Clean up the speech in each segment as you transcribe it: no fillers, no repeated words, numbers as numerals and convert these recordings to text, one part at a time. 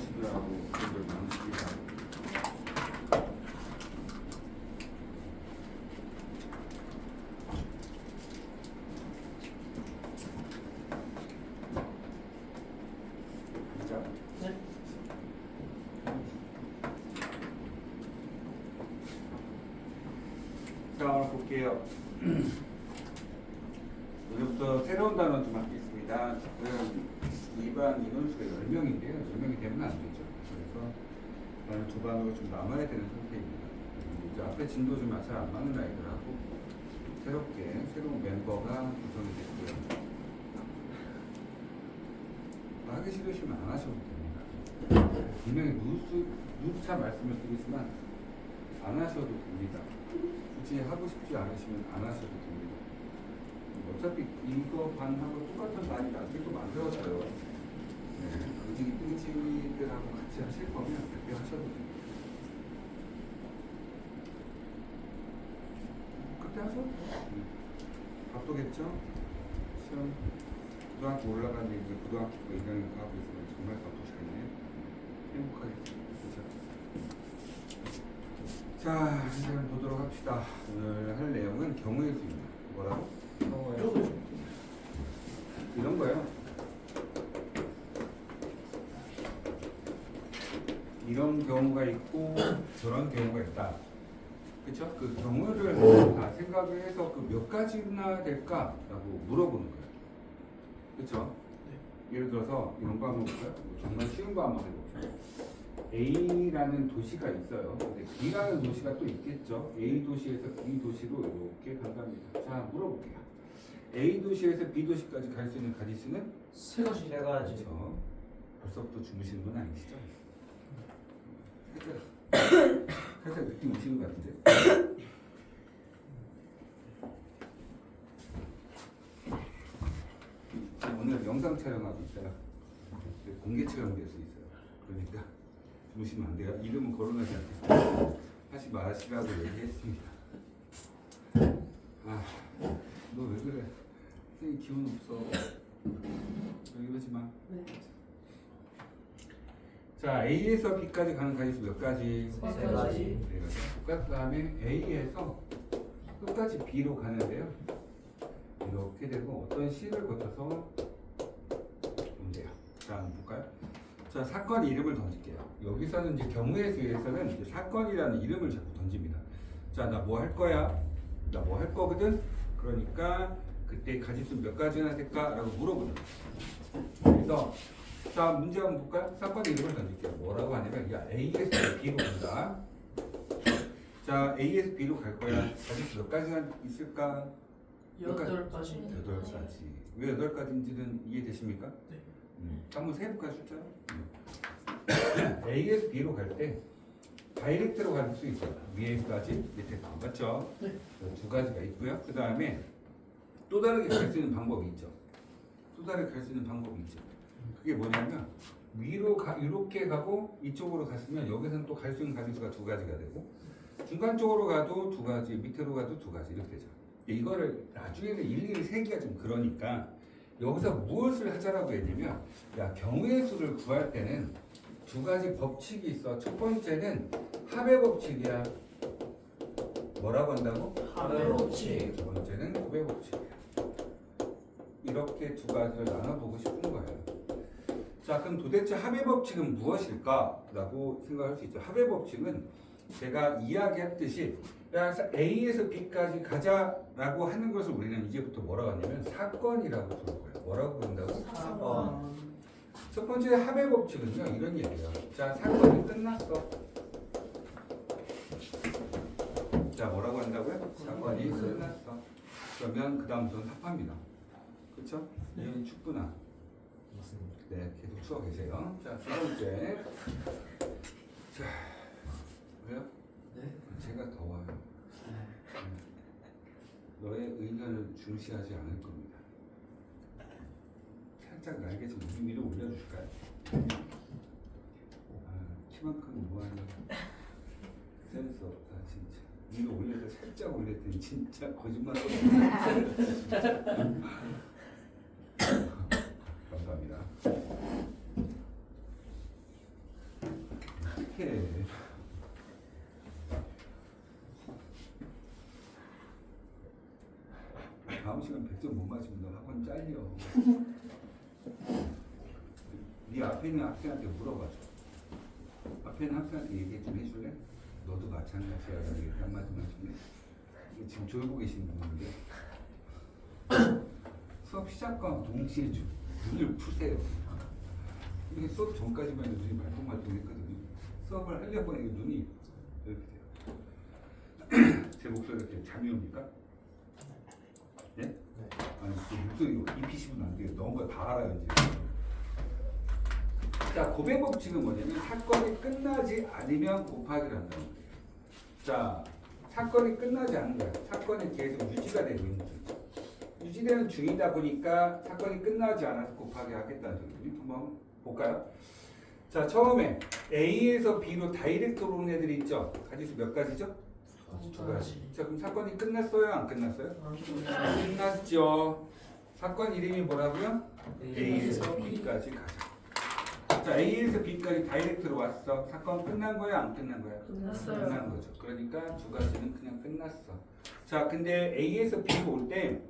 나누시더라고. 그걸 나누시더라고. 네. 자, 오늘 볼게요. 오늘부터 새로운 단어 좀 하겠습니다. 지금 2반 인원수가 10명인데요. 10명이 되면 안 되죠. 그래서 나는 두 반으로 좀 나눠야 되는 상태입니다. 이제 앞에 진도 좀 잘 안 맞는 아이들하고 새롭게 새로운 멤버가 구성이 됐고요. 하기 싫으시면 안 하셔도 됩니다. 분명히 누차 말씀을 드리지만 안 하셔도 됩니다. 굳이 하고 싶지 않으시면 안 하셔도 됩니다. 어차피 이거 반하고 똑같은 반이 나중에 또 만들어져요. 네, 뚱치들하고 같이 하실 거면 그렇게 하셔도 됩니다. 그때 하셔도 돼요. 바쁘겠죠? 시험 고등학교 올라가는데 이제 고등학교 2학년 하고 있으면 정말 바쁘시겠네요. 행복하겠습니다. 그렇죠? 자, 이제 한번 보도록 합시다. 오늘 할 내용은 경우의 수입니다. 뭐라고? 경우의 이런 거예요. 이런 경우가 있고 저런 경우가 있다. 그렇죠? 그 경우를 다 생각을 해서 그 몇 가지나 될까라고 물어보는 거예요. 그렇죠? 네. 예를 들어서 이런 거 한번 볼까요? 정말 쉬운 거 한번 해볼까요? A라는 도시가 있어요. 근데 B라는 도시가 또 있겠죠. A 도시에서 B 도시로 이렇게 간답니다. 자, 물어볼게요. A 도시에서 B 도시까지 갈 수 있는 가지수는? 세 가지. 그렇죠. 벌써부터 주무시는 건 아니시죠? 살짝 느낌 오시는 것 같은데? 오늘 영상 촬영하고 있어요. 공개 촬영될 수 있어요. 그러니까 주무시면 안 돼요. 이름은 거론하지 않겠습니다. 하지 마시라고 얘기했습니다. 아, 너 왜 그래? 선생님 기운 없어. 왜 이러지 마. 네. 자, A에서 B까지 가는 가지수 몇 가지? 세 가지. 그 다음에 A에서 끝까지 B로 가는데요. 이렇게 되고 어떤 C를 거쳐서 온대요. 자, 한번 볼까요? 자, 사건 이름을 던질게요. 여기서는 이제 경우의 수에서는 이제 사건이라는 이름을 자꾸 던집니다. 자, 나 뭐 할 거야? 나 뭐 할 거거든? 그러니까 그때 가지수 몇 가지나 될까? 라고 물어보는 거예요. 그래서 자, 문제 한번 볼까요? 사건 이름을 던질게요. 뭐라고 하냐면 야, A에서 B로 간다. 자, A에서 B로 갈 거야. 가지수 몇 가지나 있을까? 8가지. 8가지. 왜 8가지인지는 이해되십니까? 네. 한번 세볼까요, 숫자? A에서 B로 갈 때 다이렉트로 갈 수 있어요. 위에까지, 밑에까지. 맞죠? 네. 두 가지가 있고요. 그 다음에 또 다르게 갈 수 있는 방법이 있죠. 또 다르게 갈 수 있는 방법이 있죠. 그게 뭐냐면 위로 이렇게 가고 이쪽으로 갔으면 여기서는 또 갈 수 있는 가지수가 2가지가 되고 중간 쪽으로 가도 2가지, 밑으로 가도 2가지 이렇게 되죠. 이거를 나중에는 일일이 세기가 좀 그러니까 여기서 무엇을 하자라고 했냐면 야, 경우의 수를 구할 때는 2가지 법칙이 있어. 첫 번째는 합의 법칙이야. 뭐라고 한다고? 합의 법칙. 두 번째는 곱의 법칙이야. 이렇게 2가지를 나눠보고 싶은 거예요. 자, 그럼 도대체 합의 법칙은 무엇일까? 라고 생각할 수 있죠. 합의 법칙은 제가 이야기했듯이 야, A에서 B까지 가자라고 하는 것을 우리는 이제부터 뭐라고 하냐면 사건이라고 부를 거예요. 뭐라고 부른다고? 사건. 첫 번째 합의 법칙은요, 이런 얘기예요. 자, 사건이 끝났어. 자, 뭐라고 한다고요? 사건이 끝났어. 그러면 그 다음부터는 합합니다. 그렇죠? 네. 춥구나. 맞습니다. 네, 계속 추워 계세요. 자, 두 번째. 자, 왜요? 네. 제가 더워요. 너의 의견을 중시하지 않을 겁니다. 살짝 날개 좀 위로 올려주실까요? 키만큼은 뭐하냐. 센스 없다 진짜. 위로 올릴 때 살짝 올릴 때 진짜 거짓말 감사합니다. 다음 시간 100점 못 맞으면 너 학원 잘려. 네 앞에 있는 학생한테 물어봐줘. 앞에 있는 학생한테 얘기 좀 해줄래? 너도 마찬가지야. 얘기 한마디만 좀 해. 이게 지금 졸고 계신 분인데 수업 시작과 동시에 눈을 푸세요. 이게 수업 전까지만 해도 눈이 말똥말똥했거든요. 수업을 하려고 하니까 눈이 이렇게 돼요. 제 목소리가 이렇게 잠이 옵니까? 네? 네. 아니 그 목소리 입히시면 안 돼요. 너무 거 다 알아요 이제. 자, 고백 법칙은 뭐냐면 사건이 끝나지 않으면 곱하기를 한다는 거예요. 자, 사건이 끝나지 않는 거예요. 사건이 계속 유지가 되고 있는 거죠. 유지되는 중이다 보니까 사건이 끝나지 않아서 곱하기 하겠다는 거거든요. 한번 볼까요? 자, 처음에 A에서 B로 다이렉트로 오는 애들이 있죠. 가지수 몇 가지죠? 두 가지. 자, 그럼 사건이 끝났어요? 안 끝났어요? 끝났죠. 사건 이름이 뭐라고요? A에서 B까지 가자. 자, A에서 B까지 다이렉트로 왔어. 사건 끝난 거야? 안 끝난 거야? 끝났어요. 끝난 거죠. 그러니까 두 가지는 그냥 끝났어. 자, 근데 A에서 B로 올 때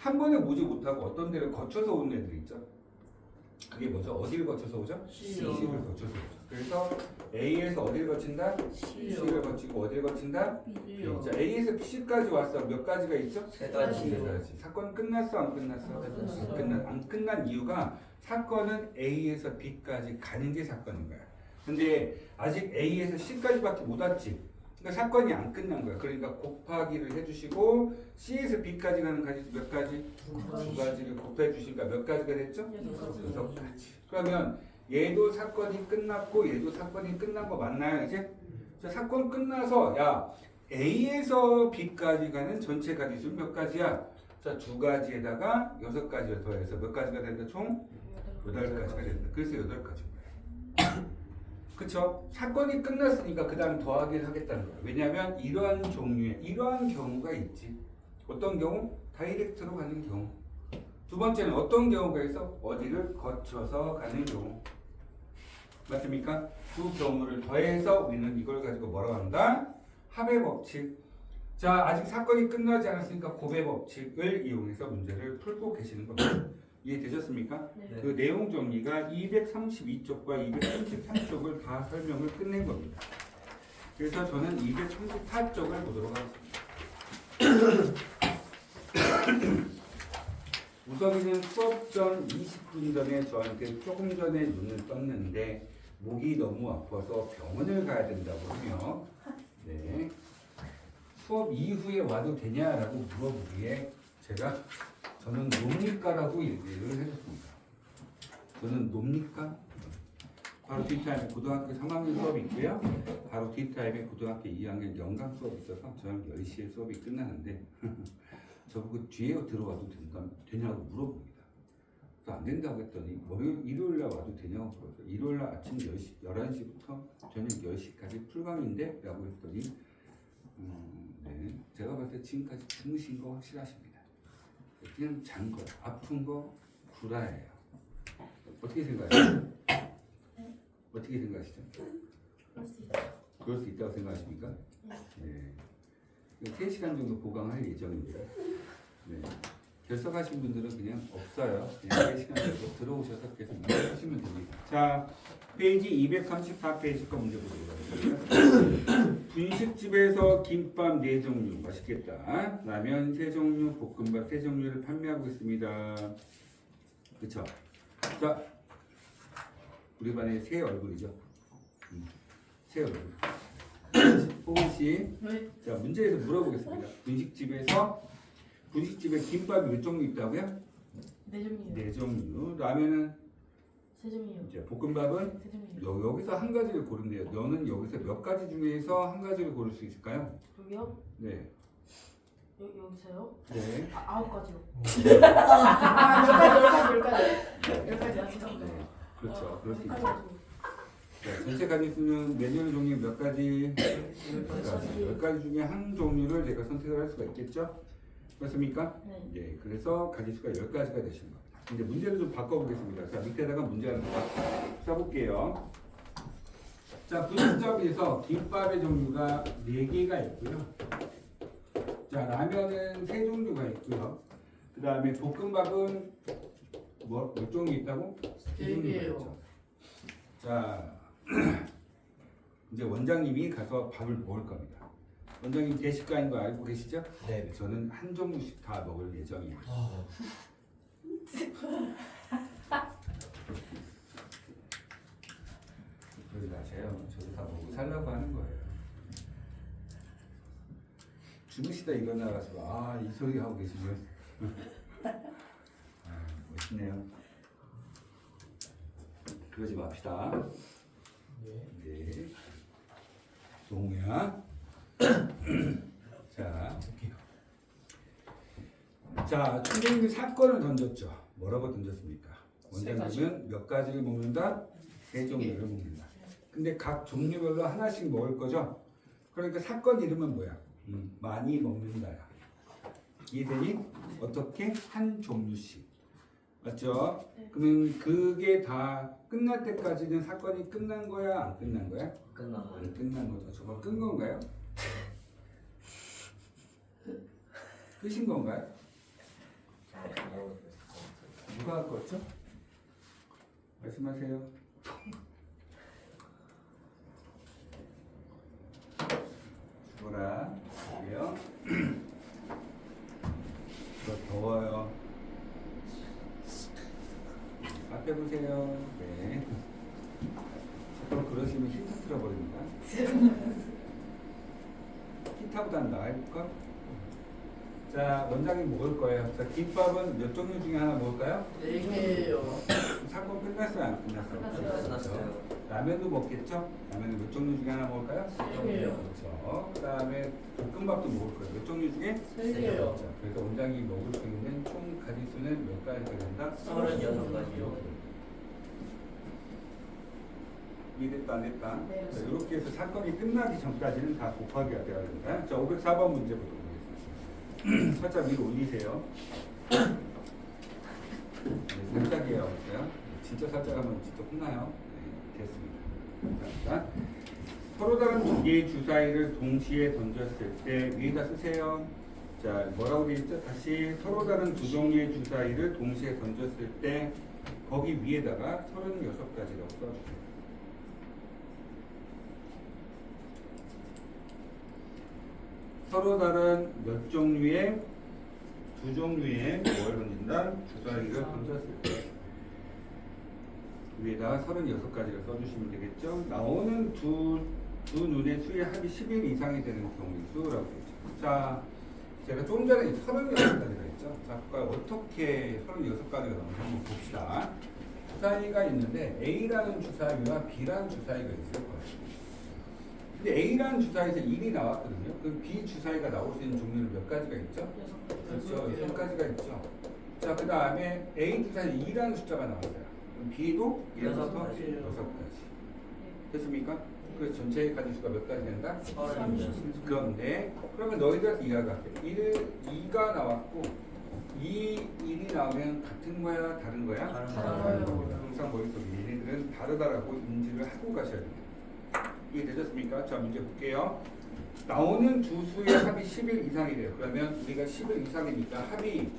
한 번에 오지 못하고 어떤 데를 거쳐서 오는 애들이 있죠. 그게 뭐죠? 어디를 거쳐서 오죠? C요. C를 거쳐서 오죠. 그래서 A에서 어디를 거친다? C를 거치고 어디를 거친다? B요. 자, A에서 C까지 왔어. 몇 가지가 있죠? 세 세 가지요. 가지. 사건 끝났어? 안 끝났어? 끝났어요. 안 끝난 이유가 사건은 A에서 B까지 가는 게 사건인 거야. 근데 아직 A에서 C까지밖에 못 왔지. 그러니까 사건이 안 끝난 거야. 그러니까 곱하기를 해주시고 C에서 B까지 가는 가지수 몇 가지? 두 가지를 곱해 주시니까 몇 가지가 됐죠? 여섯 가지. 그러면 얘도 사건이 끝났고 얘도 사건이 끝난 거 맞나요 이제? 자, 사건 끝나서 야 A에서 B까지 가는 전체 가지수는 몇 가지야? 자, 두 가지에다가 여섯 가지를 더해서 몇 가지가 된다? 총 여덟 가지가 된다. 그래서 여덟 가지인 거야. 그쵸? 사건이 끝났으니까 그 다음 더하기를 하겠다는 거야. 왜냐하면 이러한 경우가 있지. 어떤 경우? 다이렉트로 가는 경우. 두 번째는 어떤 경우가 있어? 어디를 거쳐서 가는 경우. 맞습니까? 두 경우를 더해서 우리는 이걸 가지고 뭐라고 한다? 합의 법칙. 자, 아직 사건이 끝나지 않았으니까 곱의 법칙을 이용해서 문제를 풀고 계시는 겁니다. 이해되셨습니까? 네. 그 내용 정리가 232쪽과 233쪽을 다 설명을 끝낸 겁니다. 그래서 저는 234쪽을 보도록 하겠습니다. 우석이는 수업 전 20분 전에 저한테 조금 전에 눈을 떴는데 목이 너무 아파서 병원을 가야 된다고 하며 네. 수업 이후에 와도 되냐라고 물어보기에 제가 저는 놉니까라고 얘기를 해줬습니다. 저는 놉니까? 바로 뒷타임에 고등학교 3학년 수업이 있고요. 바로 뒷타임에 고등학교 2학년 연강 수업이 있어서 저녁 10시에 수업이 끝나는데 저보고 뒤에 들어와도 되냐고 물어봅니다. 그래서 안 된다고 했더니 일요일날 와도 되냐고 물어서 일요일날 아침 11시부터 저녁 10시까지 풀강인데? 라고 했더니 네, 제가 봤을 때 지금까지 주무신 거 확실하십니다. 그냥 잔 거야. 아픈 거 구라예요. 어떻게 생각하세요? 어떻게 생각하시죠? 그럴 수 있다고 생각하십니까? 네. 3시간 정도 보강할 예정입니다. 네. 결석하신 분들은 그냥 없어요. 그냥 3시간 정도 들어오셔서 계속 하시면 됩니다. 자, 페이지 234페이지 거 문제 보도록 하겠습니다. 분식집에서 김밥 4종류 맛있겠다. 라면 3종류, 볶음밥 3종류를 판매하고 있습니다. 그쵸? 자, 우리 반에 새 얼굴이죠. 새 얼굴. 호은씨. 네. 자, 문제에서 물어보겠습니다. 분식집에 김밥이 몇 종류 있다고요? 4종이요. 4종류. 라면은 3종이요. 이제 볶음밥은 3종이요. 여기서 한 가지를 고른대요. 너는 여기서 몇 가지 중에서 한 가지를 고를 수 있을까요? 여기요? 네. 여기서요? 네. 9가지요. 10가지. 네. 그렇죠. 그럴 수 있죠. 10가지. 자, 전체 가지수는 메뉴 종류 몇 가지? 10가지. 10가지 중에 한 종류를 제가 선택을 할 수가 있겠죠? 그렇습니까? 네. 네. 그래서 가지수가 10가지가 되시는 겁니다. 이제 문제를 좀 바꿔보겠습니다. 자, 밑에다가 문제 하나 써볼게요. 자, 분식점에서 김밥의 종류가 4개가 있고요. 자, 라면은 3종류가 있고요. 그 다음에 볶음밥은 몇 종류 있다고? 세 개요. 자, 이제 원장님이 가서 밥을 먹을 겁니다. 원장님 대식가인 거 알고 계시죠? 네. 저는 한 종류씩 다 먹을 예정이에요. 그러지 마세요. 저도 다 먹고 살라고 하는 거예요. 주무시다 일어나가지고 이 소리 하고 계시면 멋있네요. 그러지 맙시다. 네. 동우야. 자, 총장님이 사건을 던졌죠. 뭐라고 던졌습니까? 원장님은 몇 가지를 먹는다? 세 종류를 먹는다. 근데 각 종류별로 하나씩 먹을 거죠? 그러니까 사건 이름은 뭐야? 많이 먹는다야. 이해되니? 어떻게? 한 종류씩. 맞죠? 네. 그러면 그게 다 끝날 때까지는 사건이 끝난 거야? 안 끝난 거야? 끝난 거예요. 안 끝난 거죠. 저거 끈 건가요? 끄신 건가요? 누가 껐죠? 말씀하세요. 죽어라. 여기요. 더 더워요. 앞에 보세요. 네. 자꾸 그러시면 히터 틀어버립니다. 히터보단 나을걸? 자, 원장님 먹을 거예요. 자, 김밥은 몇 종류 중에 하나 먹을까요? 네 개요. 사건 끝났어요? 안 끝났어요? 끝났어요. 라면도 먹겠죠? 라면은 몇 종류 중에 하나 먹을까요? 세 개요. 그렇죠. 그 다음에 볶음밥도 먹을 거예요. 몇 종류 중에? 세 개요. 자, 그래서 원장이 먹을 수 있는 총 가지수는 몇 가지가 된다? 36가지요. 이해됐다 안 됐다? 네. 자, 이렇게 해서 사건이 끝나기 전까지는 다 곱하기 돼야 된다. 자, 504번 문제부터 보겠습니다. 살짝 위로 올리세요. 네, 살짝이에요. 보세요. 진짜 살짝 하면 진짜 혼나요. 네, 됐습니다. 자, 서로 다른 두 개의 주사위를 동시에 던졌을 때 위에다 쓰세요. 자, 뭐라고 되어 있죠? 다시 서로 다른 두 종류의 주사위를 동시에 던졌을 때 거기 위에다가 36가지라고 써주세요. 서로 다른 몇 종류의 두 종류의 뭘 던진다? 주사위를 던졌을 때 위에다가 36가지를 써주시면 되겠죠. 나오는 두 눈의 수의 합이 11 이상이 되는 경우의 수라고 되죠. 자, 제가 조금 전에 36가지가 있죠. 자, 그걸 어떻게 36가지가 나오는지 한번 봅시다. 주사위가 있는데 A라는 주사위와 B라는 주사위가 있을 거예요. 근데 A라는 주사위에서 1이 나왔거든요. 그럼 B 주사위가 나올 수 있는 종류는 몇 가지가 있죠? 그렇죠. 6가지가 있죠. 자, 그 다음에 A 주사위 2라는 숫자가 나왔어요. 그럼 B도 1에서 6가지. 됐습니까? 그래서 전체 가지수가 몇 가지 된다? 36. 그런데 그러면 너희들한테 이야기할게. 2가 나왔고 1이 나오면 같은 거야? 다른 거야? 다른 거예요. 항상 머릿속에 얘네들은 다르다라고 인지를 하고 가셔야 됩니다. 이해되셨습니까? 자, 문제 볼게요. 나오는 두 수의 합이 11 이상이 돼요. 그러면 우리가 11 이상이니까 합이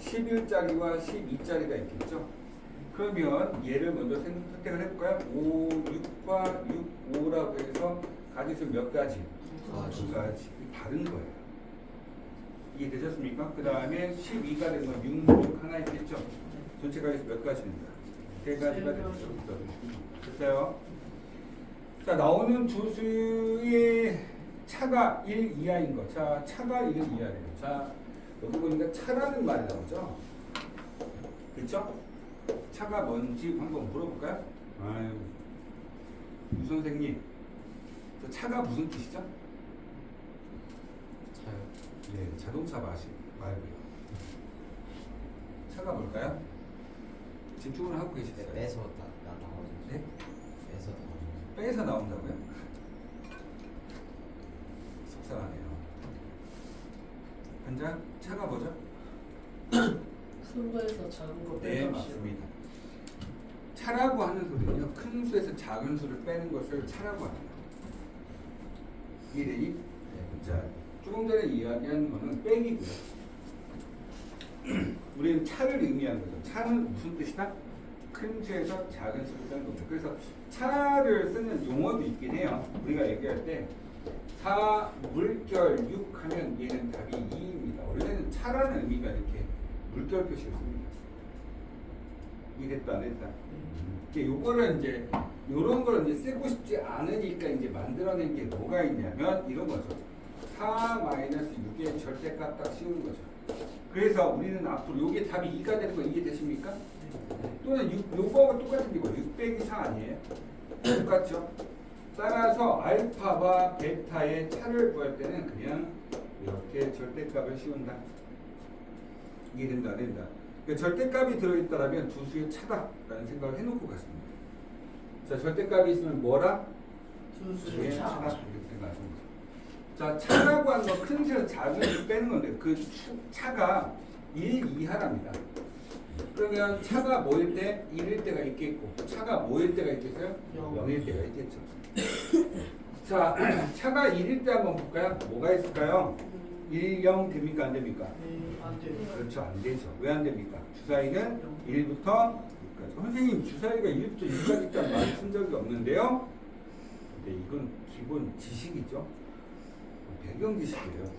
11짜리와 12짜리가 있겠죠? 그러면 얘를 먼저 선택을 해볼까요? 5, 6과 6, 5라고 해서 가지수 몇 가지? 두 가지. 다른 거예요. 이해되셨습니까? 그 다음에 12가 되면 6, 6 하나 있겠죠? 전체 가지수 몇 가지 된다? 세 가지가 되죠. 됐어요? 자, 나오는 두 수의 차가 1 이하인 거. 자, 차가 1 이하래요. 자, 여기 보니까 차라는 말이 나오죠? 그쵸? 차가 뭔지 한번 물어볼까요? 아유, 유 선생님, 저 차가 무슨 뜻이죠? 차요. 네, 자동차 말고요. 차가 뭘까요? 집중을 하고 계시어요. 빼서 나오죠. 네? 빼서 나오죠. 빼서 나온다고요? 속상하네요. 한자 차가 뭐죠? 큰 거에서 작은 거 네, 빼면 맞습니다. 차라고 하는 소리는요, 큰 수에서 작은 수를 빼는 것을 차라고 합니다. 이해되니? 자, 조금 전에 이야기한 거는 빼기고요. 우리는 차를 의미하는 거죠. 차는 무슨 뜻이다? 큰 수에서 작은 수를 빼는 겁니다. 그래서 차를 쓰는 용어도 있긴 해요. 우리가 얘기할 때 4 물결 6 하면 얘는 답이 2입니다. 원래는 차라는 의미가 이렇게 물결 표시를 씁니다. 이랬다 안 했다. 요거를 이제 요런 걸 이제 쓰고 싶지 않으니까 이제 만들어낸 게 뭐가 있냐면 이런 거죠. 4-6의 절대값 딱 씌우는 거죠. 그래서 우리는 앞으로 요게 답이 2가 되는 거 이해되십니까? 또는 요거하고 똑같은 게 뭐예요? 6 빼기 4 아니에요? 똑같죠? 따라서 알파와 베타의 차를 구할 때는 그냥 이렇게 절대값을 씌운다. 이게 된다 안 된다. 그러니까 절대값이 들어있다라면 두 수의 차다라는 생각을 해놓고 가십니다. 자, 절대값이 있으면 뭐라? 두 수의 수의 차다 차. 이렇게 생각하시면 돼요. 자, 차라고 하는 건 큰 수에서 작은 수를 빼는 건데 그 차가 1 이하랍니다. 그러면 차가 뭐일 때? 1일 때가 있겠고 차가 뭐일 때가 있겠어요? 0일 때가 있겠죠. 자, 차가 1일 때 한번 볼까요? 뭐가 있을까요? 1, 0 됩니까? 안 됩니까? 안 돼요. 그렇죠. 안 되죠. 왜 안 됩니까? 주사위는 1부터 6까지. 선생님 주사위가 1부터 6까지 있다는 말을 쓴 적이 없는데요. 근데 이건 기본 지식이죠. 배경 지식이에요.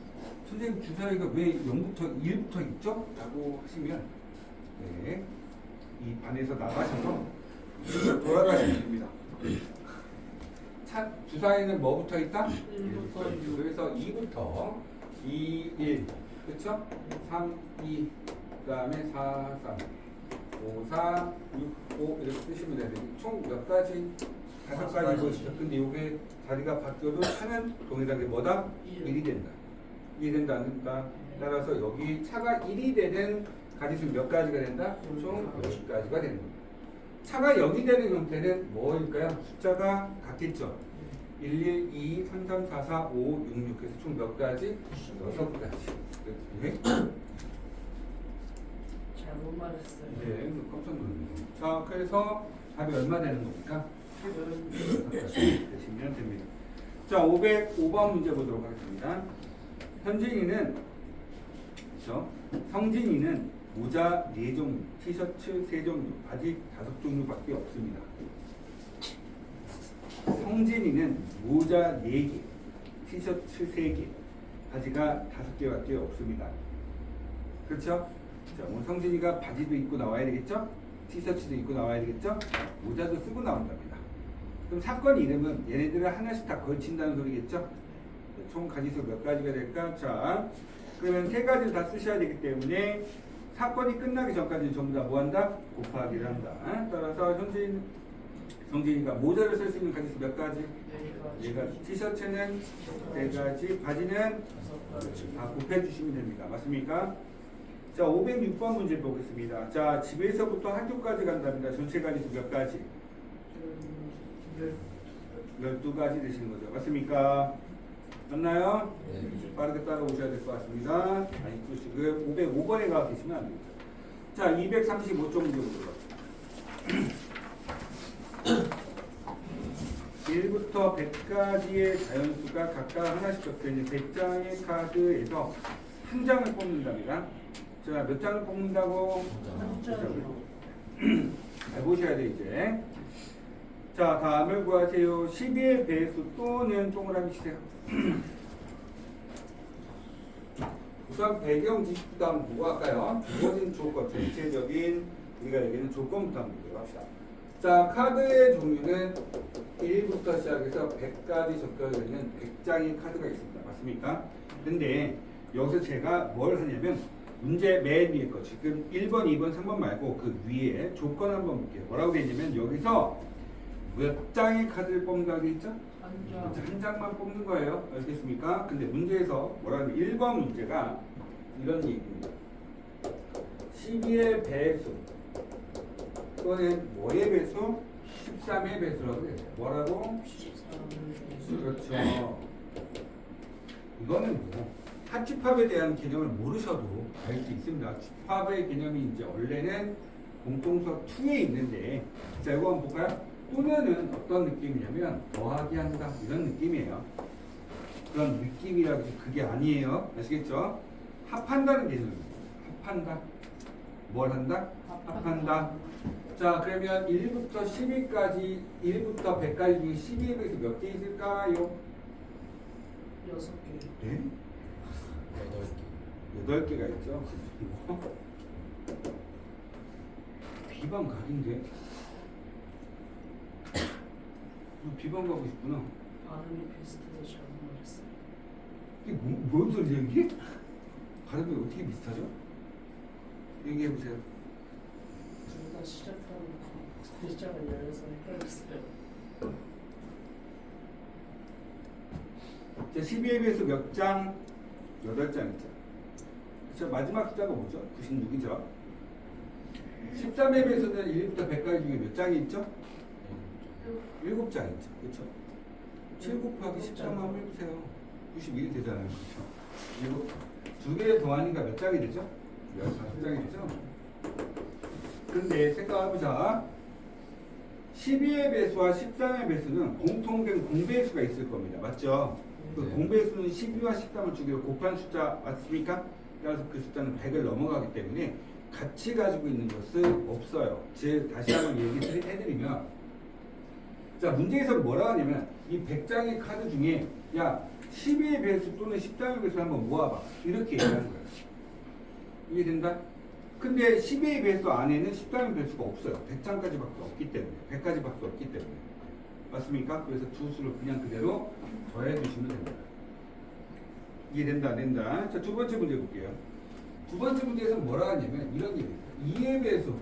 선생님 주사위가 왜 0부터 1부터 있죠? 라고 하시면 네, 이 반에서 나가셔서 돌아가시면 됩니다. 주사위는 뭐부터 있다? 1부터 6. 그래서 2부터 2, 1 그렇죠? 3, 2 그 다음에 4, 3 5, 4, 6, 5 이렇게 쓰시면 되는데 총 몇 가지? 5가지 보시죠. 근데 이게 자리가 바뀌어도 차는 동일하게 뭐다? 1이 된다. 1이 된다 안 된다? 따라서 여기 차가 1이 되는 가지수 몇 가지가 된다? 총 10가지가 되는 겁니다. 차가 0이 되는 형태는 뭐일까요? 숫자가 같겠죠? 1, 1, 2, 3, 3, 4, 4, 5, 6, 6 그래서 총 몇 가지? 6가지. 네? 잘못 말했어요. 네, 깜짝 놀랐네요. 자, 그래서 답이 얼마 되는 겁니까? 6가지 되시면 됩니다. 자, 505번 문제 보도록 하겠습니다. 현진이는, 그렇죠? 성진이는 모자 4종류, 티셔츠 3종류, 바지 5종류밖에 없습니다. 성진이는 모자 4개, 티셔츠 3개, 바지가 5개밖에 없습니다. 그렇죠? 자, 오늘 성진이가 바지도 입고 나와야 되겠죠? 티셔츠도 입고 나와야 되겠죠? 모자도 쓰고 나온답니다. 그럼 사건 이름은 얘네들을 하나씩 다 걸친다는 소리겠죠? 총 가지수 몇 가지가 될까? 자, 그러면 3가지를 다 쓰셔야 되기 때문에 사건이 끝나기 전까지는 전부 다 뭐한다? 곱하기를 한다. 따라서 성진이가 모자를 쓸 수 있는 가지수 몇 가지? 4가지. 티셔츠는 4가지, 바지는 다 곱해주시면 됩니다. 맞습니까? 자, 506번 문제 보겠습니다. 자, 집에서부터 학교까지 간답니다. 전체 가지수 몇 가지? 12가지 되시는 거죠. 맞습니까? 맞나요? 네. 빠르게 따라오셔야 될 것 같습니다. 아직도 지금 505번에 가 계시면 안 됩니다. 자, 235쪽 문제 보도록 하겠습니다. 1부터 100까지의 자연수가 각각 하나씩 적혀있는 100장의 카드에서 한 장을 뽑는답니다. 자, 몇 장을 뽑는다고? 한 장이요. 잘 보셔야 돼 이제. 자, 다음을 구하세요. 12의 배수 또는 동그라미 치세요. 우선 배경 지식부터 한번 보고 할까요? 주어진 조건, 전체적인 우리가 얘기하는 조건부터 한번 보도록 합시다. 자, 카드의 종류는 1부터 시작해서 100까지 적혀져 있는 100장의 카드가 있습니다. 맞습니까? 근데 여기서 제가 뭘 하냐면 문제 맨 위에 거 지금 1번, 2번, 3번 말고 그 위에 조건 한번 볼게요. 뭐라고 되어 있냐면 여기서 몇 장의 카드를 뽑는다고 되어 있죠? 한 장만 뽑는 거예요. 알겠습니까? 근데 문제에서 뭐라는 1번 문제가 이런 얘기입니다. 12의 배수 또는 뭐의 배수? 13의 배수라고 해요. 뭐라고? 13. 그렇죠. 이거는 뭐 합집합에 대한 개념을 모르셔도 알 수 있습니다. 집합의 개념이 이제 원래는 공통수학 2에 있는데 자, 이거 한번 볼까요? 또는 어떤 느낌이냐면 더하기 한다 이런 느낌이에요. 그런 느낌이라고 그게 아니에요. 아시겠죠? 합한다는 개념입니다. 합한다. 뭘 한다? 합한다. 자, 그러면 1부터 10일까지 1부터 100까지 중에 12에 비해서 몇 개 있을까요? 6개. 네? 8개. 8개가 있죠. 비방 각인데? 너 비방 가고 싶구나. 발음이 비슷해서 잘못 말했어요. 이게 뭔 소리야 이게? 발음이 어떻게 비슷하죠? 얘기해보세요. 둘 다 시작하는 글자가 열려서 헷갈렸어요. 자, 12에 비해서 몇 장? 8장 있죠. 그쵸? 마지막 숫자가 뭐죠? 96이죠. 13에 비해서는 1부터 100까지 중에 몇 장이 있죠? 7장 있죠. 그쵸? 7 곱하기 13 한번 해보세요. 91이 되잖아요. 그쵸? 2개 더하니까 몇 장이 되죠? 15장이 되죠? 근데 생각해보자. 12의 배수와 13의 배수는 공통된 공배수가 있을 겁니다. 맞죠? 그 네. 공배수는 12와 13을 주기로 곱한 숫자 맞습니까? 따라서 그 숫자는 100을 넘어가기 때문에 같이 가지고 있는 것은 없어요. 즉 다시 한번 얘기를 해드리면, 자, 문제에서 뭐라고 하냐면 이 100장의 카드 중에 야 12의 배수 또는 13의 배수 한번 모아봐, 이렇게 얘기하는 거예요. 이해된다? 근데 12의 배수 안에는 13의 배수가 없어요. 100장까지밖에 없기 때문에, 100까지밖에 없기 때문에. 맞습니까? 그래서 두 수를 그냥 그대로 더해 주시면 됩니다. 이해된다 안 된다? 자, 두 번째 문제 볼게요. 두 번째 문제에서는 뭐라고 하냐면 이런 게 있어요. 2의 배수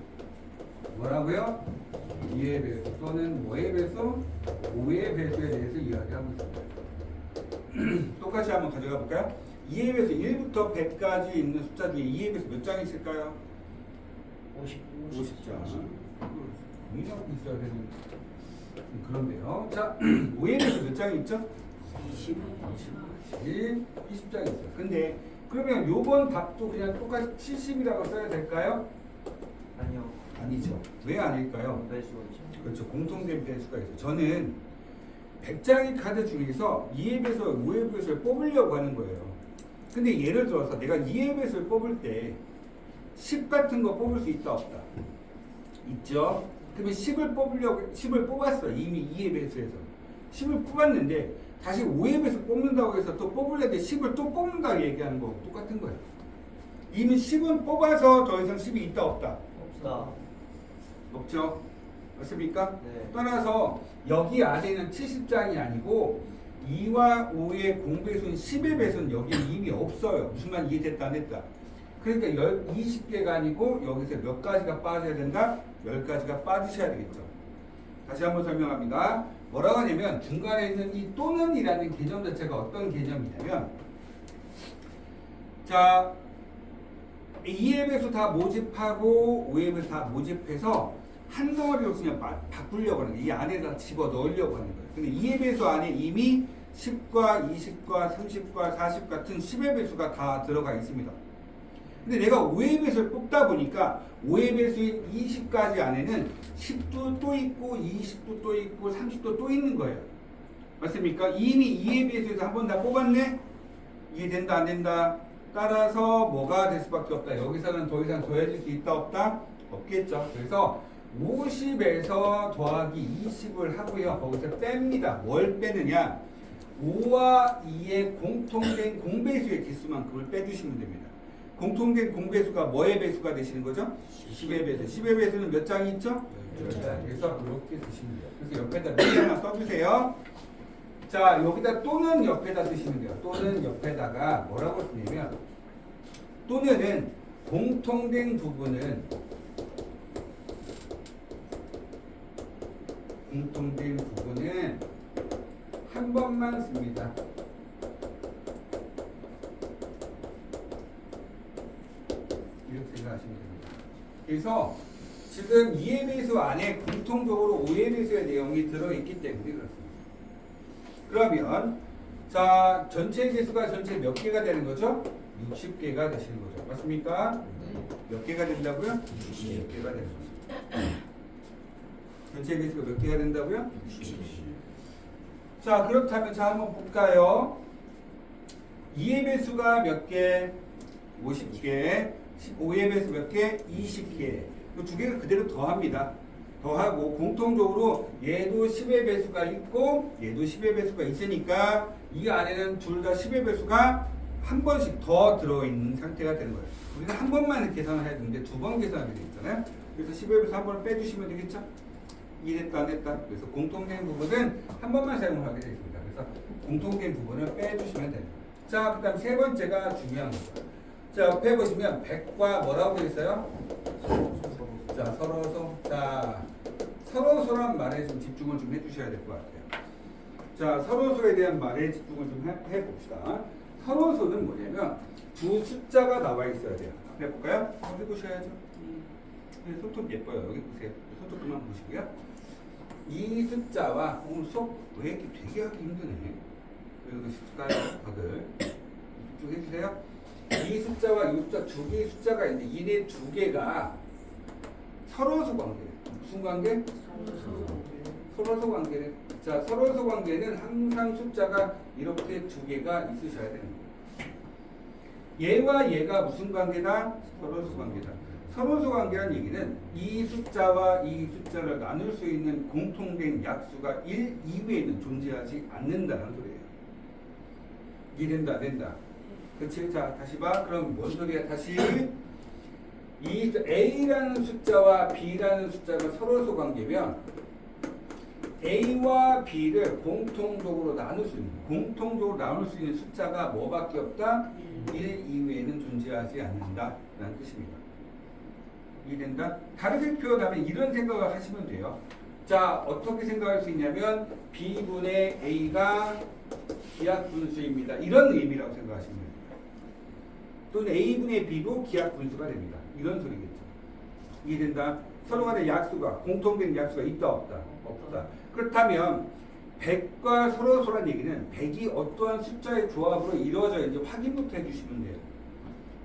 뭐라고요? 2의 배수 또는 뭐의 배수? 5의 배수에 대해서 이야기하고 있습니다. 똑같이 한번 가져가 볼까요? 2의 배수 1부터 100까지 있는 숫자 중에 2의 배수 몇 장이 있을까요? 50장. 고민하고 있어야 되는 그런데요. 자, 5의 배수 몇 장이 있죠? 20장이 있어요. 근데 그러면 요번 답도 그냥 똑같이 70이라고 써야 될까요? 아니요. 아니죠. 왜 아닐까요? 배수죠. 그렇죠. 공통된 배수가 있어요. 저는 100장의 카드 중에서 2의 배수와 5의 배수를 뽑으려고 하는 거예요. 근데 예를 들어서 내가 2의 배수를 뽑을 때 10 같은 거 뽑을 수 있다 없다? 있죠. 그러면 10을 뽑았어. 이미 2의 배수에서 10을 뽑았는데 다시 5의 배수 뽑는다고 해서 또 뽑으려는데 10을 또 뽑는다고 얘기하는 거고 똑같은 거예요. 이미 10은 뽑아서 더 이상 10이 있다 없다? 없다. 없죠. 맞습니까? 네. 따라서 여기 안에는 70장이 아니고 2와 5의 공배수는 10의 배수는 여기 이미 없어요. 무슨 말 이해됐다 안 됐다? 그러니까 20개가 아니고 여기서 몇 가지가 빠져야 된다? 10가지가 빠지셔야 되겠죠. 다시 한번 설명합니다. 뭐라고 하냐면 중간에 있는 이 또는 이라는 개념 자체가 어떤 개념이냐면, 자, 2의 배수 다 모집하고 5의 배수 다 모집해서 한 덩어리로 그냥 바꾸려고 하는 거예요. 이 안에다 집어 넣으려고 하는 거예요. 근데 2의 배수 안에 이미 10과 20과 30과 40 같은 10의 배수가 다 들어가 있습니다. 근데 내가 5의 배수를 뽑다 보니까 5의 배수인 20까지 안에는 10도 또 있고 20도 또 있고 30도 또 있는 거예요. 맞습니까? 이미 2의 배수에서 한 번 다 뽑았네? 이해된다 안 된다? 따라서 뭐가 될 수밖에 없다. 여기서는 더 이상 더해질 수 있다 없다? 없겠죠. 그래서 50에서 더하기 20을 하고요. 거기서 뺍니다. 뭘 빼느냐? 5와 2의 공통된 공배수의 개수만큼을 빼주시면 됩니다. 공통된 공배수가 뭐의 배수가 되시는 거죠? 10의 배수. 10의 배수는 몇 장이 있죠? 10장. 그래서 이렇게 쓰시면 돼요. 그래서 옆에다 몇 개나 써주세요. 자, 여기다 또는 옆에다 쓰시면 돼요. 또는 옆에다가 뭐라고 쓰냐면, 또는은 공통된 부분은 한 번만 씁니다. 이렇게 생각하시면 됩니다. 그래서 지금 2의 배수 안에 공통적으로 5의 배수의 내용이 들어있기 때문에 그렇습니다. 그러면 자, 전체 개수가 전체 몇 개가 되는 거죠? 60개가 되시는 거죠. 맞습니까? 몇 개가 된다고요? 60개가 되는 거죠. 전체 개수가 몇 개가 된다고요? 60개. 자, 그렇다면 자 한번 볼까요? 2의 배수가 몇 개? 50개. 15의 배수 몇 개? 20개. 이 두 개를 그대로 더합니다. 더하고 공통적으로 얘도 10의 배수가 있고 얘도 10의 배수가 있으니까 이 안에는 둘 다 10의 배수가 한 번씩 더 들어있는 상태가 되는 거예요. 우리가 한 번만 계산을 해야 되는데 두 번 계산하게 되잖아요. 그래서 10의 배수 한 번을 빼주시면 되겠죠? 이 됐다 안 됐다. 그래서 공통된 부분은 한 번만 사용을 하게 되겠습니다. 그래서 공통된 부분을 빼주시면 됩니다. 자, 그 다음 세 번째가 중요한 거죠. 자, 옆에 보시면 100과 뭐라고 되어 있어요? 자, 서로소. 자, 서로소란 말에 좀 집중을 좀 해주셔야 될 것 같아요. 자, 서로소에 대한 말에 집중을 좀 해봅시다. 서로소는 뭐냐면 두 숫자가 나와 있어야 돼요. 앞에 볼까요? 한번 해보셔야죠. 네, 손톱 예뻐요. 여기 보세요. 손톱 그만 보시고요. 이 숫자와 오늘 수업 왜 이렇게 되게 하기 힘드네. 왜 그러실까요? 다들 집중해 주세요. 이 숫자와 이 숫자 두 개의 숫자가 있는데 이네 두 개가 서로소 관계예요. 무슨 관계? 서로소 관계래. 자, 서로소 관계는 항상 숫자가 이렇게 두 개가 있으셔야 되는 거예요. 얘와 얘가 무슨 관계다? 서로소 관계다. 서로소 관계란 얘기는 이 숫자와 이 숫자를 나눌 수 있는 공통된 약수가 1 이외에는 존재하지 않는다는 소리예요. 이해된다 안 된다? 그치? 자, 다시 봐. 그럼 뭔 소리야? 다시 이 A라는 숫자와 B라는 숫자가 서로소 관계면 A와 B를 공통적으로 나눌 수 있는 숫자가 뭐밖에 없다? 1 이외에는 존재하지 않는다라는 뜻입니다. 이해된다? 다르게 표현하면 이런 생각을 하시면 돼요. 자, 어떻게 생각할 수 있냐면 B분의 A가 기하분수입니다. 이런 의미라고 생각하시면 돼요. 또는 A분의 B도 기하분수가 됩니다. 이런 소리겠죠. 이해된다? 서로 간의 약수가, 공통된 약수가 있다 없다? 없다. 그렇다면 100과 서로소란 얘기는 100이 어떠한 숫자의 조합으로 이루어져야지 확인부터 해주시면 돼요.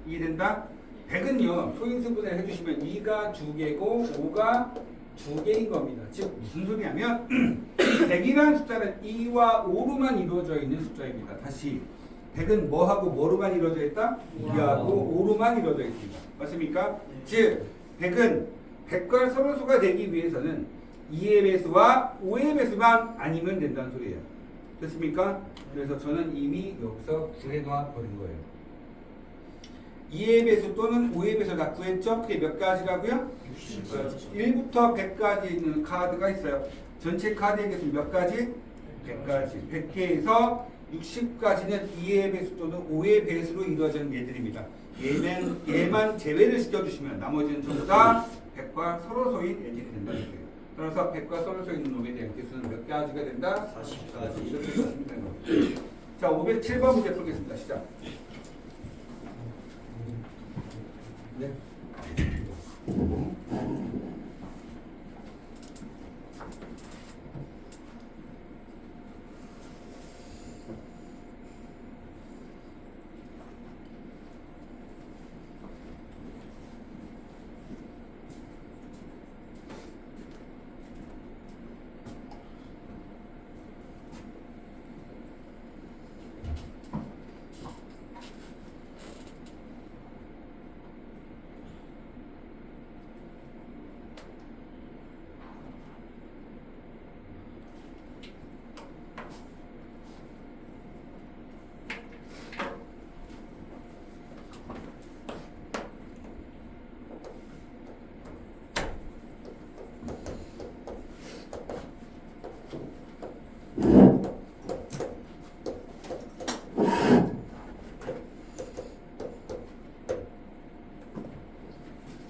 이해된다? 100은요, 소인수분해를 해주시면 2가 2개고 5가 2개인 겁니다. 즉 무슨 소리냐면 100이라는 숫자는 2와 5로만 이루어져 있는 숫자입니다. 다시 100은 뭐하고 뭐로만 이루어져 있다? 2하고 5로만 이루어져 있습니다. 맞습니까? 즉 100은 100과 서로소가 되기 위해서는 2의 배수와 5의 배수만 아니면 된다는 소리예요. 됐습니까? 그래서 저는 이미 여기서 구해놔 버린 거예요. 2의 배수 또는 5의 배수 다 구했죠? 그게 몇 가지라고요? 60가지. 1부터 100까지 있는 카드가 있어요. 전체 카드의 개수는 몇 가지? 100가지. 100개에서 60까지는 2의 배수 또는 5의 배수로 이루어지는 얘들입니다. 얘만 제외를 시켜주시면 나머지는 전부 다 100과 서로소인 애들이 된다는 거예요. 따라서 100과 서로소 있는 놈에 대한 개수는 몇 가지가 된다? 40가지. 이렇게 보시면 되는 거죠. 자, 507번 문제 풀겠습니다. 시작. 네.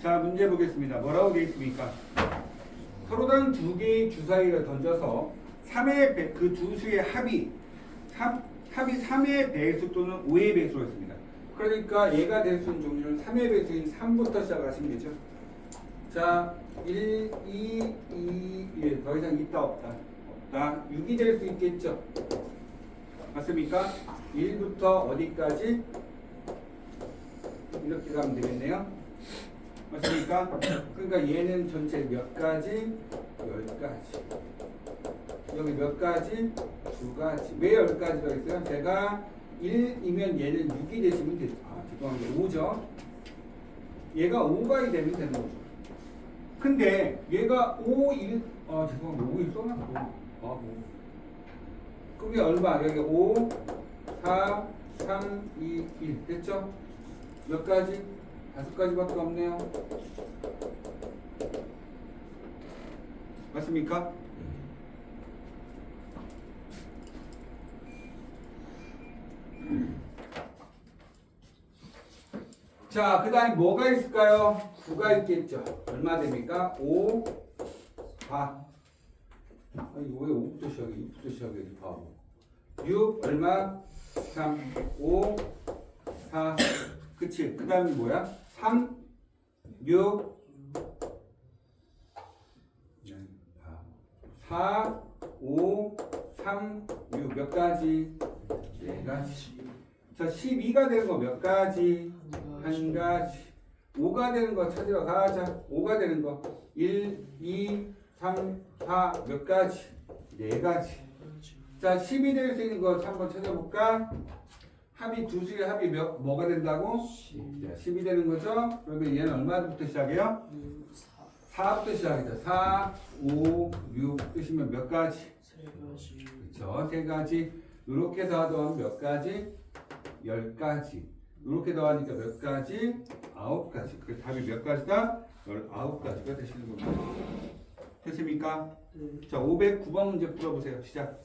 자, 문제 보겠습니다. 뭐라고 되어 있습니까? 서로 다른 두 개의 주사위를 던져서 3의 그 두 수의 합이 3의 배수 또는 5의 배수로 했습니다. 그러니까 얘가 될 수 있는 종류는 3의 배수인 3부터 시작하시면 되죠. 자, 1, 2, 2, 1. 더 이상 있다 없다? 없다. 6이 될 수 있겠죠. 맞습니까? 1부터 어디까지? 이렇게 가면 되겠네요. 맞습니까? 그러니까 얘는 전체 몇 가지? 10가지. 여기 몇 가지? 2가지. 왜 10가지가 있어요? 제가 1이면 얘는 6이 되시면 되죠. 아, 죄송합니다. 5죠. 얘가 5가 되면 되는 거죠. 근데 얘가 5, 1, 죄송합니다. 5, 1 써놨고. 그게 얼마? 여기 5, 4, 3, 2, 1. 됐죠? 몇 가지? 5가지밖에 없네요. 맞습니까? 자, 그 다음에 뭐가 있을까요? 9가 있겠죠. 얼마 됩니까? 5, 4. 아니, 왜 5부터 시작해? 2부터 시작해, 바보. 6, 얼마? 3, 5, 4. 그치? 그 다음에 뭐야? 3, 6, 4, 5, 3, 6. 몇 가지? 4가지. 자, 12가 되는 거 몇 가지? 한 가지. 5가 되는 거 찾으러 가자. 5가 되는 거 1, 2, 3, 4 몇 가지? 4가지. 자, 10이 될 수 있는 거 한번 찾아볼까? 합이 두 수의 합이 뭐가 된다고? 10이 되는 거죠? 그러면 얘는 얼마부터 시작해요? 4부터 시작이죠. 4, 5, 6 쓰시면 몇 가지? 3가지. 그렇죠. 3가지. 이렇게 더하면 몇 가지? 10가지. 이렇게 더하니까 몇 가지? 9가지. 그 답이 몇 가지다? 19가지가 되시는 겁니다. 됐습니까? 네. 자, 509번 문제 풀어보세요. 시작.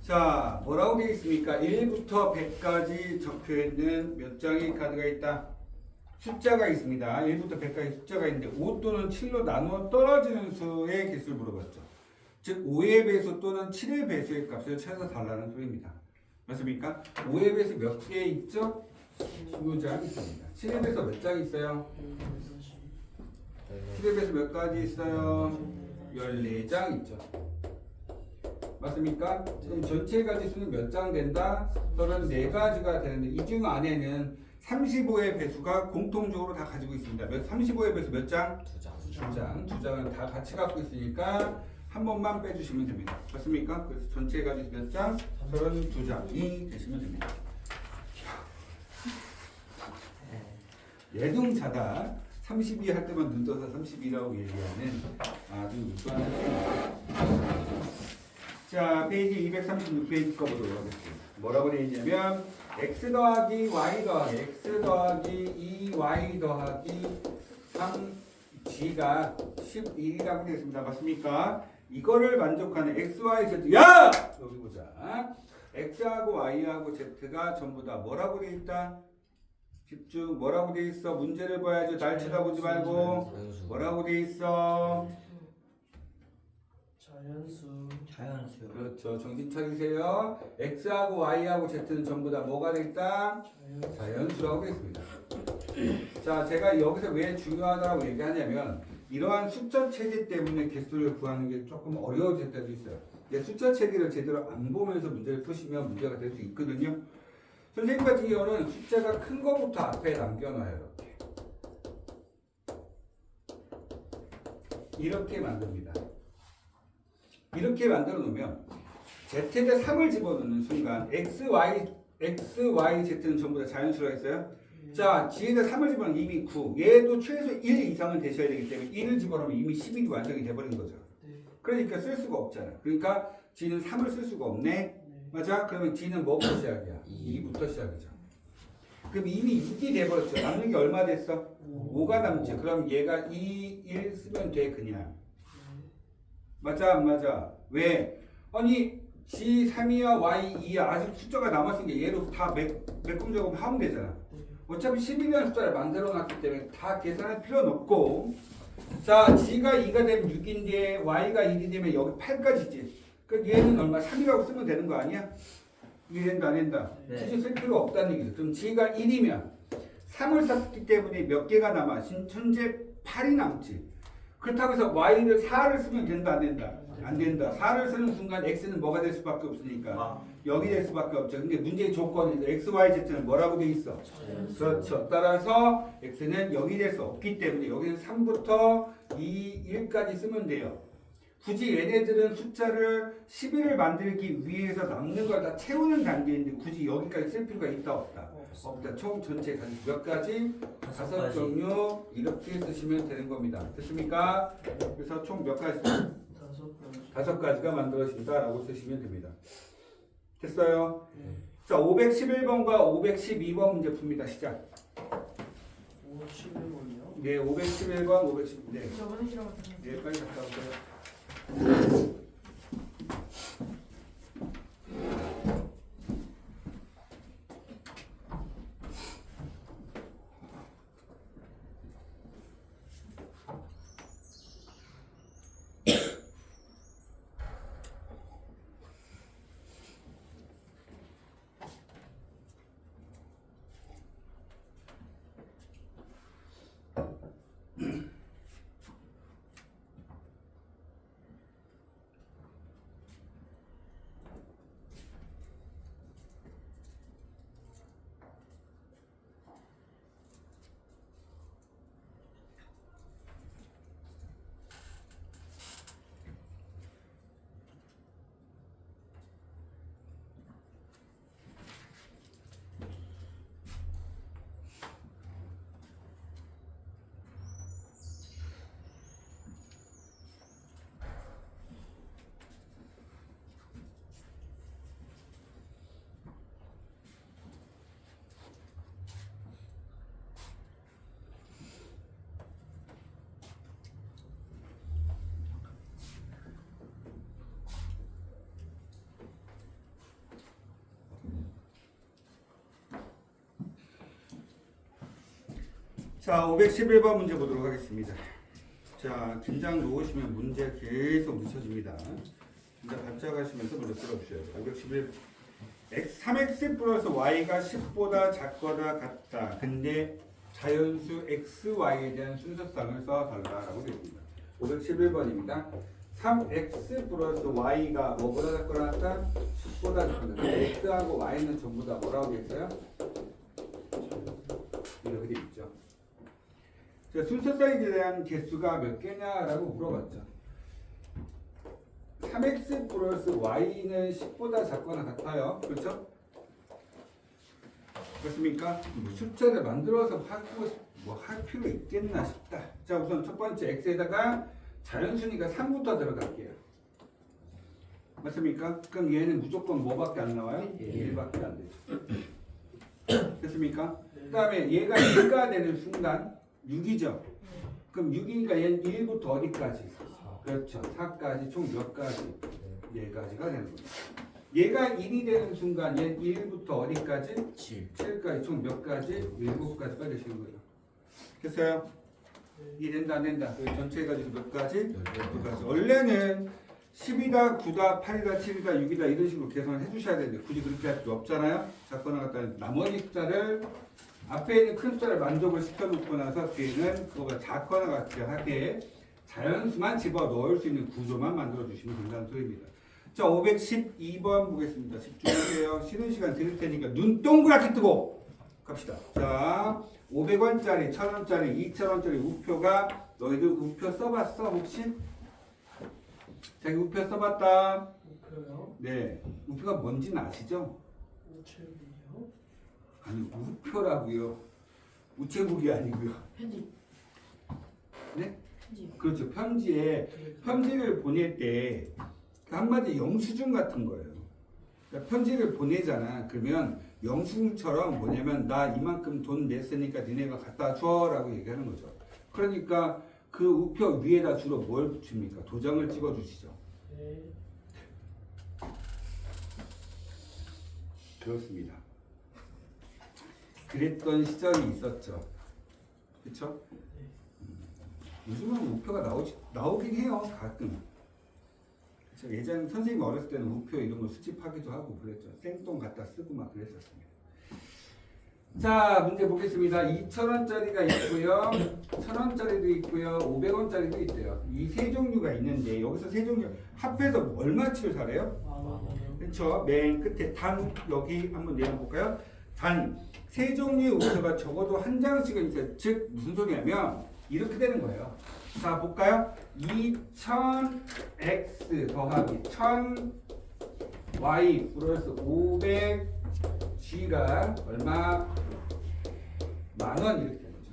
자, 뭐라고 되어 있습니까? 1부터 100까지 적혀있는 몇 장의 카드가 있다? 숫자가 있습니다. 1부터 100까지 숫자가 있는데 5 또는 7로 나누어 떨어지는 수의 개수를 물어봤죠. 즉 5의 배수 또는 7의 배수의 값을 찾아 달라는 소리입니다. 맞습니까? 5의 배수 몇 개 있죠? 20장 있습니다. 7의 배수 몇 장 있어요? 7의 배수 몇 가지 있어요? 14장 있죠. 맞습니까? 그럼 전체 가지수는 몇 장 된다? 34가지가 되는데 이 중 안에는 35의 배수가 공통적으로 다 가지고 있습니다. 35의 배수 몇 장? 2장. 2장은 다 같이 갖고 있으니까 한 번만 빼주시면 됩니다. 맞습니까? 그래서 전체 가지수 몇 장? 32장이 되시면 됩니다. 예둥자다 32 할 때만 눈 떠서 32라고 얘기하는 아주 유수한 학생입니다. 자, 페이지 236페이지 거 보도록 하겠습니다. 뭐라고 되어 있냐면 x 더하기 y 더하기 x 더하기 2y 더하기 3g가 11이라고 되어 있습니다. 맞습니까? 이거를 만족하는 x, y, z. 야! 여기 보자. x하고 y하고 z가 전부 다 뭐라고 되어 있다? 집중. 뭐라고 되어 있어? 문제를 봐야죠. 날 쳐다보지 말고. 뭐라고 되어 있어? 자연수. 그렇죠. 정신 차리세요. x하고 y하고 z는 전부 다 뭐가 되어 있다? 자연수라고 되어 있습니다. 자, 제가 여기서 왜 중요하다고 얘기하냐면 이러한 숫자 체계 때문에 개수를 구하는 게 조금 어려워질 때도 있어요. 숫자 체계를 제대로 안 보면서 문제를 푸시면 문제가 될 수 있거든요. 선생님 같은 경우는 숫자가 큰 거부터 앞에 남겨놔요. 이렇게 만듭니다. 이렇게 만들어 놓으면 z에 3을 집어넣는 순간 x, y, z는 전부 다 자연수라 했어요. 자, g에다 3을 집어넣으면 이미 9. 얘도 최소 1 이상은 되셔야 되기 때문에 1을 집어넣으면 이미 11이 완성이 돼버린 거죠. 그러니까 쓸 수가 없잖아. 그러니까 g는 3을 쓸 수가 없네. 맞아? 그러면 g는 뭐부터 시작이야? 2부터 시작이죠. 그럼 이미 6이 돼버렸죠. 남는 게 얼마 됐어? 5가 남지. 그럼 얘가 2, 1 쓰면 돼 그냥. 맞아 안 맞아? 왜? 아니 G 3이야 Y 2야 아직 숫자가 남았으니까 얘로 다 매꿈 작업하면 되잖아. 어차피 11이라는 숫자를 만들어 놨기 때문에 다 계산할 필요는 없고, 자 G가 2가 되면 6인데 Y가 1이 되면 여기 8까지 있지. 그러니까 얘는 얼마? 3이라고 쓰면 되는 거 아니야? 이게 된다 안 된다? 네. 굳이 쓸 필요 없다는 얘기죠. 그럼 g가 1이면 3을 썼기 때문에 몇 개가 남아? 현재 8이 남지. 그렇다고 해서 y를 4를 쓰면 된다 안 된다? 안 된다. 4를 쓰는 순간 x는 뭐가 될 수밖에 없으니까 0이 될 수밖에 없죠. 근데 문제의 조건이 x, y, z는 뭐라고 돼 있어? 그렇죠. 따라서 x는 0이 될 수 없기 때문에 여기는 3부터 2, 1까지 쓰면 돼요. 굳이 얘네들은 숫자를 11을 만들기 위해서 남는 걸 다 채우는 단계인데 굳이 여기까지 쓸 필요가 있다 없다? 없다. 총 전체 몇 가지? 5 종류 이렇게 쓰시면 되는 겁니다. 됐습니까? 그래서 총 몇 가지? 5가지가 만들어진다라고 쓰시면 됩니다. 됐어요? 자, 511번과 512번 문제 풉니다. 시작. 51번이요? 네, 511번, 510. 네. 네, 빨리 갔다 오세요. 자, 511번 문제 보도록 하겠습니다. 자, 긴장 놓으시면 문제 계속 묻혀집니다. 진짜 발작하시면서 문제 풀어주셔야 돼요. 511. 3x 플러스 y가 10보다 작거나 같다. 근데 자연수 xy에 대한 순서상을 써달라고 되어 있습니다. 511번입니다. 3x 플러스 y가 뭐보다 작거나 같다? 10보다 작거나 같다. x하고 y는 전부 다 뭐라고 되어 있어요? 이렇게 되어 있죠. 자, 순서 사이즈에 대한 개수가 몇 개냐라고 물어봤죠. 3x 플러스 y는 10보다 작거나 같아요. 그렇죠? 그렇습니까? 숫자를 만들어서 할 필요 있겠나 싶다. 자, 우선 첫 번째 x에다가 자연순위가 3부터 들어갈게요. 맞습니까? 그럼 얘는 무조건 뭐밖에 안 나와요? 1밖에 안 되죠. 됐습니까? 그 다음에 얘가 1가 되는 순간 6이죠. 그럼 6이니까 얘는 1부터 어디까지? 그렇죠. 4까지 총 몇 가지? 4가지가 되는 겁니다. 얘가 1이 되는 순간 얘는 1부터 어디까지? 7까지 총 몇 가지? 7가지가 되시는 거예요. 됐어요? 이 된다 안 된다? 여기 전체 가지고 몇 가지? 12가지. 원래는 10이다, 9다, 8이다, 7이다, 6이다 이런 식으로 계산을 해주셔야 되는데 굳이 그렇게 할 필요 없잖아요. 작거나 같다. 나머지 숫자를 앞에 있는 큰 숫자를 만족을 시켜놓고 나서 뒤에는 그거보다 작거나 같게 하게 자연수만 집어넣을 수 있는 구조만 만들어주시면 된다는 소리입니다. 자, 512번 보겠습니다. 집중하세요. 쉬는 시간 드릴 테니까 눈 동그랗게 뜨고 갑시다. 자, 500원짜리, 1000원짜리, 2000원짜리 우표가 너희들 우표 써봤어 혹시? 자기 우표 써봤다. 우표요? 네, 우표가 뭔지는 아시죠? 우체국이요? 아니, 우표라고요. 우체국이 아니고요. 편지. 네? 편지. 그렇죠. 편지를 보낼 때 한마디 영수증 같은 거예요. 그러니까 편지를 보내잖아. 그러면 영수증처럼 뭐냐면 나 이만큼 돈 냈으니까 니네가 갖다 줘라고 얘기하는 거죠. 그러니까 그 우표 위에다 주로 뭘 붙입니까? 도장을 찍어 주시죠. 네. 그렇습니다. 그랬던 시절이 있었죠. 그렇죠? 요즘은 우표가 나오긴 해요. 가끔. 저 예전 선생님 어렸을 때는 우표 이런 거 수집하기도 하고 그랬죠. 생돈 갖다 쓰고 막 그랬었습니다. 자, 문제 보겠습니다. 2,000원짜리가 있고요. 1,000원짜리도 있고요. 500원짜리도 있대요. 이 세 종류가 있는데 여기서 세 종류 합해서 얼마치를 사래요? 만원이요. 그렇죠. 맨 끝에 단 여기 한번 내려볼까요? 단 세 종류의 우표가 적어도 한 장씩은 있어요. 즉 무슨 소리냐면 이렇게 되는 거예요. 자 볼까요? 2000x 더하기 1000y 플러스 500g가 얼마? 만원 이렇게 되는 거죠.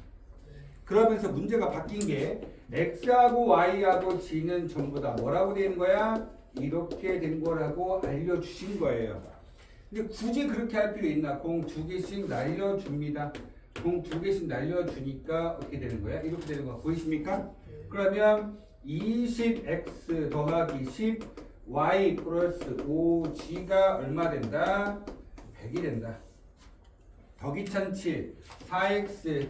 그러면서 문제가 바뀐 게 x하고 y하고 g는 전부 다 뭐라고 되는 거야? 이렇게 된 거라고 알려주신 거예요. 근데 굳이 그렇게 할 필요 있나? 공 2개씩 날려줍니다. 공 2개씩 날려주니까 어떻게 되는 거야? 이렇게 되는 거 보이십니까? 그러면 20x 더하기 10y 플러스 5g가 얼마 된다? 100이 된다. 더 귀찮지? 4x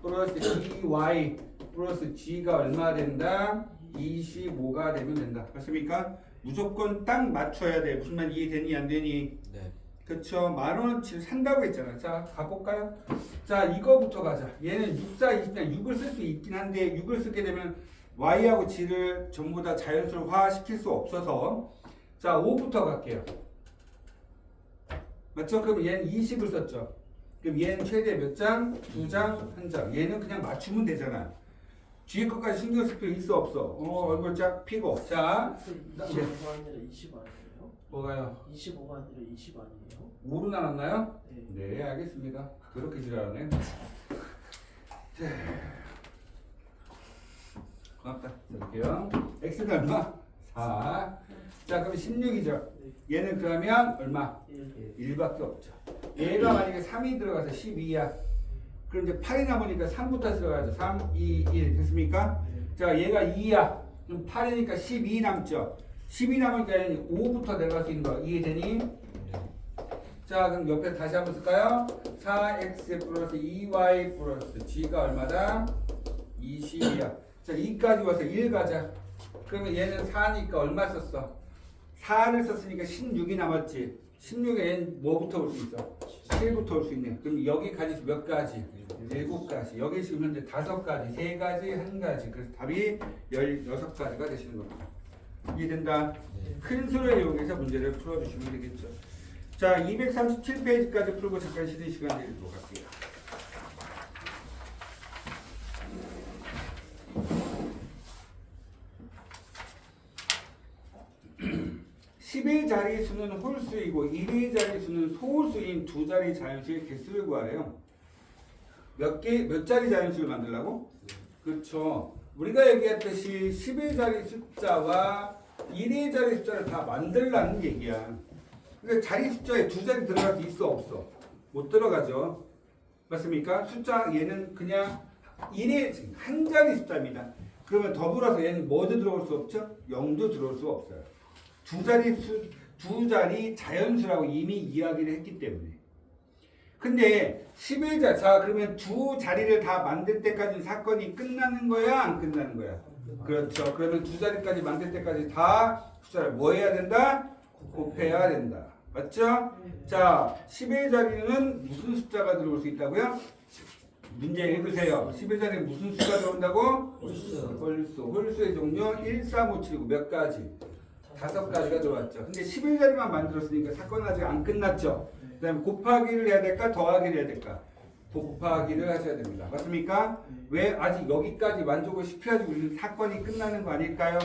플러스 2y 플러스 g가 얼마 된다? 25가 되면 된다. 맞습니까? 무조건 딱 맞춰야 돼. 무슨 말 이해되니 안 되니? 네. 그쵸. 만원어치를 산다고 했잖아. 자, 가볼까요? 자, 이거부터 가자. 얘는 6, 4, 20장 6을 쓸 수 있긴 한데 6을 쓰게 되면 y하고 g를 전부 다 자연수화 시킬 수 없어서 자, 5부터 갈게요. 맞죠? 그럼 얘는 20을 썼죠. 그럼 얘는 최대 몇 장? 2장, 1장. 얘는 그냥 맞추면 되잖아. 뒤에 것까지 신경 쓸 필요 있어 없어? 얼굴 쫙 피고. 자, 25가 아니라 20 아니에요? 뭐가요? 25가 아니라 20 아니에요? 5로 나눴나요? 네. 네, 알겠습니다. 그렇게 지랄하네. 자, 고맙다. 쓸게요. x는 얼마? 4. 자, 그럼 16이죠. 얘는 그러면 얼마? 1. 1밖에 없죠. 얘가 만약에 3이 들어가서 12야. 그럼 이제 8이 남으니까 3부터 들어가죠. 3, 2, 1 됐습니까? 자, 얘가 2야. 그럼 8이니까 12 남죠. 12 남으니까 얘는 5부터 내려갈 수 있는 거 이해되니? 자, 그럼 옆에 다시 한번 쓸까요? 4x 플러스 2y 플러스 g가 얼마다? 20이야. 자, 2까지 와서 1 가자. 그러면 얘는 4니까 얼마 썼어? 4를 썼으니까 16이 남았지. 16에 얘는 뭐부터 올 수 있어? 7부터 올 수 있네. 그럼 여기까지 몇 가지? 7가지. 여기 지금 현재 5가지, 3가지, 1가지. 그래서 답이 16가지가 되시는 겁니다. 이해된다? 큰 수를 이용해서 문제를 풀어주시면 되겠죠. 자, 237페이지까지 풀고 잠깐 쉬는 시간 드리도록 할게요. 10의 자리수는 홀수이고 1의 자리수는 소홀수인 두 자리 자연수의 개수를 구하래요. 몇 자리 자연수를 만들라고? 그렇죠. 우리가 얘기했듯이 10의 자리 숫자와 1의 자리 숫자를 다 만들라는 얘기야. 그러니까 자리 숫자에 두 자리 들어갈 수 있어 없어? 못 들어가죠. 맞습니까? 숫자 얘는 그냥 1의 한 자리 숫자입니다. 그러면 더불어서 얘는 뭐도 들어올 수 없죠? 0도 들어올 수 없어요. 두 자리 자연수라고 이미 이야기를 했기 때문에. 근데 11자, 자 그러면 두 자리를 다 만들 때까지 사건이 끝나는 거야, 안 끝나는 거야? 그렇죠. 그러면 두 자리까지 만들 때까지 다 숫자를 뭐 해야 된다? 곱해야 된다. 맞죠? 자, 11자리는 무슨 숫자가 들어올 수 있다고요? 문제 읽으세요. 11자리에 무슨 수가 들어온다고? 홀수. 홀수의 종류 1, 3, 5, 7, 9 몇 가지? 5가지가 들어왔죠. 근데 11자리만 만들었으니까 사건은 아직 안 끝났죠. 그 다음에 곱하기를 해야 될까? 더하기를 해야 될까? 곱하기를 하셔야 됩니다. 맞습니까? 왜 아직 여기까지 만족을 시켜야지 우리는 사건이 끝나는 거 아닐까요?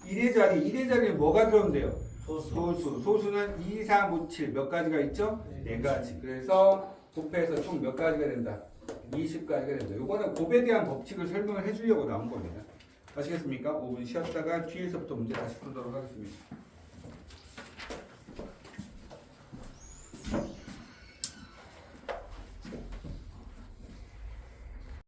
1의 자리에 뭐가 들어온대요? 소수는 2, 3, 5, 7 몇 가지가 있죠? 4가지. 그래서 곱해서 총 몇 가지가 된다? 20가지가 된다. 이거는 곱에 대한 법칙을 설명을 해주려고 나온 겁니다. 아시겠습니까? 5분 쉬었다가 뒤에서부터 문제 다시 풀도록 하겠습니다.